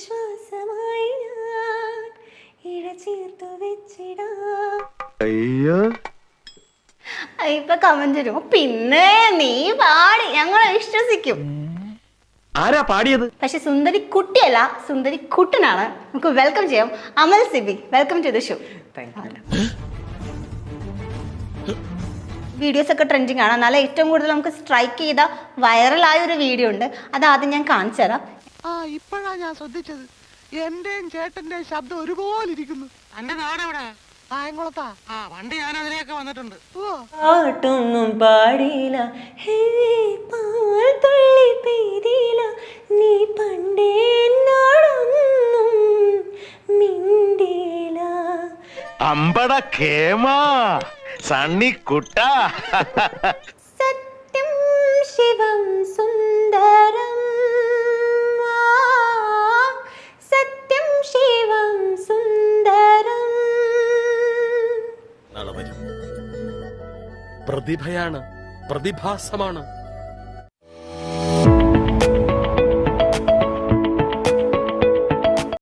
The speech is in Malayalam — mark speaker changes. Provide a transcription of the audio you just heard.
Speaker 1: ശ്വാസമായി ഞാൻ ഇഴചേർത്തു വെച്ചിടാം.
Speaker 2: അയ്യോ
Speaker 1: ഇപ്പൊ കമന്റ് വരും, പിന്നെ നീ പാടി ഞങ്ങളെ വിശ്വസിക്കും.
Speaker 2: ആരാ പാടിയത്?
Speaker 1: പക്ഷെ സുന്ദരി കുട്ടിയല്ല, സുന്ദരി കുട്ടനാണ്. നമുക്ക് വെൽക്കം ചെയ്യാം Amal Sibi. Welcome to the show. Videos ഒക്കെ ട്രെൻഡിങ് ആണ്. എന്നാലും ഏറ്റവും കൂടുതൽ നമുക്ക് സ്ട്രൈക്ക് ചെയ്ത വൈറലായ ഒരു വീഡിയോ ഉണ്ട്. അത് ആദ്യം ഞാൻ കാണിച്ചു തരാം.
Speaker 3: ഇപ്പോഴാ ഞാൻ ശ്രദ്ധിച്ചത്. എന്റെയും ചേട്ടന്റെയും ശബ്ദം ഒരുപോലെ ഇരിക്കുന്നു.
Speaker 4: എന്റെ നാടെവിടെ?
Speaker 3: കായംകുളത്താ.
Speaker 4: പണ്ട് ഞാൻ അതിലേക്ക് വന്നിട്ടുണ്ട്.
Speaker 1: പാട്ടൊന്നും പാടിയില്ല, പാൽ തുള്ളി പെയ്തില്ല, നീ പണ്ടേ എന്നോടൊന്നും മിണ്ടിയില്ല.
Speaker 2: അമ്പട കേമാ സണ്ണിക്കുട്ട.
Speaker 1: സത്യം ശിവം സുന്ദരം, സത്യം ശിവം സുന്ദരം.
Speaker 5: പ്രതിഭയാണ്, പ്രതിഭാസമാണ്.